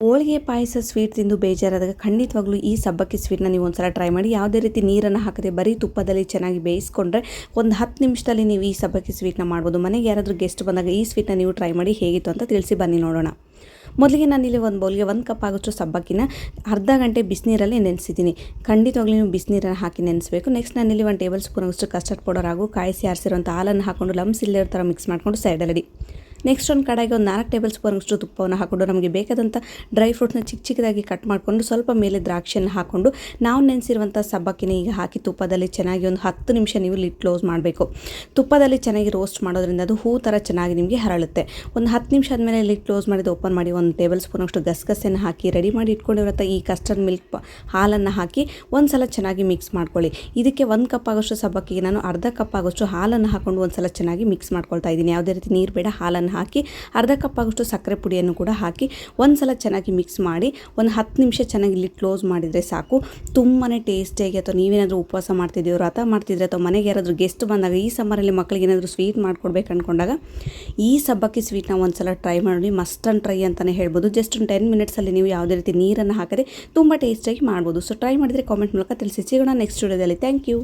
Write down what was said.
ಹೋಳಿಗೆ ಪಾಯಸ sweet ತಿಂದು ಬೇಜಾರಾದಾಗ ಖಂಡಿತವಾಗ್ಲೂ ಈ ಸಬ್ಬಕ್ಕಿ ಸ್ವೀಟ್ನ ನೀವು ಒಂದ್ಸಲ ಟ್ರೈ ಮಾಡಿ. ಯಾವುದೇ ರೀತಿ ನೀರನ್ನು ಹಾಕದೆ ಬರೀ ತುಪ್ಪದಲ್ಲಿ ಚೆನ್ನಾಗಿ ಬೇಯಿಸ್ಕೊಂಡ್ರೆ ಒಂದು 10 ನಿಮಿಷದಲ್ಲಿ ನೀವು ಈ ಸಬ್ಬಕ್ಕಿ ಸ್ವೀಟ್ನ ಮಾಡ್ಬೋದು. ಮನೆಗೆ ಯಾರಾದರೂ ಗೆಸ್ಟ್ ಬಂದಾಗ ಈ ಸ್ವೀಟ್ನ ನೀವು ಟ್ರೈ ಮಾಡಿ ಹೇಗಿತ್ತು ಅಂತ ತಿಳಿಸಿ ಬನ್ನಿ ನೋಡೋಣ. ಮೊದಲಿಗೆ ನಾನಿಲ್ಲಿ ಒಂದು ಬೌಲ್ಗೆ 1 ಕಪ್ ಆಗೋಷ್ಟು ಸಬ್ಬಕ್ಕಿನ ಅರ್ಧ ಗಂಟೆ ಬಿಸಿನೀರಲ್ಲಿ ನೆನೆಸಿದ್ದೀನಿ. ಖಂಡಿತವಾಗ್ಲೂ ನೀವು ಬಿಸಿನೀರನ್ನು ಹಾಕಿ ನೆನೆಸಬೇಕು. ನೆಕ್ಸ್ಟ್ ನಾನಿಲ್ಲಿ 1 ಟೇಬಲ್ ಸ್ಪೂನ್ ಆಗೋಷ್ಟು ಕಸ್ಟರ್ಡ್ ಪೌಡರ್ ಹಾಗೂ ಕಾಯಿಸಿ ಆರಿಸಿರುವಂಥ ಹಾಲನ್ನು ಹಾಕೊಂಡು ಲಮ್ಸ್ ಇಲ್ಲದ ಥರ ಮಿಕ್ಸ್ ಮಾಡಿಕೊಂಡು ಸೈಡಲ್ಲಿ. ನೆಕ್ಸ್ಟ್ ಒಂದು ಕಡೆಗೆ ಒಂದು 4 ಟೇಬಲ್ ಸ್ಪೂನ್ಷ್ಟು ತುಪ್ಪವನ್ನು ಹಾಕ್ಕೊಂಡು ನಮಗೆ ಬೇಕಾದಂಥ ಡ್ರೈ ಫ್ರೂಟ್ಸ್ನ ಚಿಕ್ಕ ಚಿಕ್ಕದಾಗಿ ಕಟ್ ಮಾಡಿಕೊಂಡು ಸ್ವಲ್ಪ ಮೇಲೆ ದ್ರಾಕ್ಷಿಯನ್ನು ಹಾಕ್ಕೊಂಡು ನಾವು ನೆನೆಸಿರುವಂಥ ಸಬ್ಬಕ್ಕಿನ ಈಗ ಹಾಕಿ ತುಪ್ಪದಲ್ಲಿ ಚೆನ್ನಾಗಿ ಒಂದು 10 ನಿಮಿಷ ನೀವು ಲಿಡ್ ಕ್ಲೋಸ್ ಮಾಡಬೇಕು. ತುಪ್ಪದಲ್ಲಿ ಚೆನ್ನಾಗಿ ರೋಸ್ಟ್ ಮಾಡೋದ್ರಿಂದ ಅದು ಹೂ ಥರ ಚೆನ್ನಾಗಿ ನಿಮಗೆ ಹರಳುತ್ತೆ. ಒಂದು 10 ನಿಮಿಷ ಆದಮೇಲೆ ಲಿಡ್ ಕ್ಲೋಸ್ ಮಾಡಿದ್ದು ಓಪನ್ ಮಾಡಿ 1 ಟೇಬಲ್ ಸ್ಪೂನಷ್ಟು ಗಸಗಸೆಯನ್ನು ಹಾಕಿ ರೆಡಿ ಮಾಡಿ ಇಟ್ಕೊಂಡಿರುವಂಥ ಈ ಕಸ್ಟರ್ಡ್ ಮಿಲ್ಕ್ ಹಾಲನ್ನು ಹಾಕಿ ಒಂದು ಸಲ ಚೆನ್ನಾಗಿ ಮಿಕ್ಸ್ ಮಾಡ್ಕೊಳ್ಳಿ. ಇದಕ್ಕೆ 1 ಕಪ್ ಆಗೋಷ್ಟು ಸಬ್ಬಕ್ಕಿಗೆ ನಾನು ಅರ್ಧ ಕಪ್ ಆಗೋಷ್ಟು ಹಾಲನ್ನು ಹಾಕ್ಕೊಂಡು ಒಂದು ಸಲ ಚೆನ್ನಾಗಿ ಮಿಕ್ಸ್ ಮಾಡ್ಕೊಳ್ತಾ ಇದ್ದೀನಿ. ಯಾವುದೇ ರೀತಿ ನೀರು ಬೇಡ, ಹಾಲನ್ನು ಹಾಕಿ ಅರ್ಧ ಕಪ್ ಆಗೋಷ್ಟು ಸಕ್ಕರೆ ಪುಡಿಯನ್ನು ಕೂಡ ಹಾಕಿ ಒಂದು ಸಲ ಚೆನ್ನಾಗಿ ಮಿಕ್ಸ್ ಮಾಡಿ ಒಂದು 10 ನಿಮಿಷ ಚೆನ್ನಾಗಿ ಇಲ್ಲಿ ಕ್ಲೋಸ್ ಮಾಡಿದರೆ ಸಾಕು. ತುಂಬಾ ಟೇಸ್ಟಿಯಾಗಿ, ಅಥವಾ ನೀವೇನಾದರೂ ಉಪವಾಸ ಮಾಡ್ತಿದ್ದೀರೋ, ವ್ರತ ಮಾಡ್ತಿದ್ರೆ, ಅಥವಾ ಮನೆಗೆ ಯಾರಾದರೂ ಗೆಸ್ಟ್ ಬಂದಾಗ ಈ ಸಮ್ಮರಲ್ಲಿ ಮಕ್ಕಳಿಗೆ ಏನಾದರೂ ಸ್ವೀಟ್ ಮಾಡ್ಕೊಡ್ಬೇಕು ಅಂದ್ಕೊಂಡಾಗ ಈ ಸಬ್ಬಕ್ಕಿ ಸ್ವೀಟ್ನ ಒಂದು ಸಲ ಟ್ರೈ ಮಾಡಿ. ಮಸ್ಟ್ ಆ್ಯಂಡ್ ಟ್ರೈ ಅಂತಲೇ ಹೇಳ್ಬೋದು. ಜಸ್ಟ್ ಒಂದು 10 ಮಿನಿಟ್ಸಲ್ಲಿ ನೀವು ಯಾವುದೇ ರೀತಿ ನೀರನ್ನು ಹಾಕದೆ ತುಂಬ ಟೇಸ್ಟಿಯಾಗಿ ಮಾಡ್ಬೋದು. ಸೊ ಟ್ರೈ ಮಾಡಿದರೆ ಕಾಮೆಂಟ್ ಮೂಲಕ ತಿಳಿಸಿ. ಸಿಗೋಣ ನೆಕ್ಸ್ಟ್ ವಿಡಿಯೋದಲ್ಲಿ. Thank you.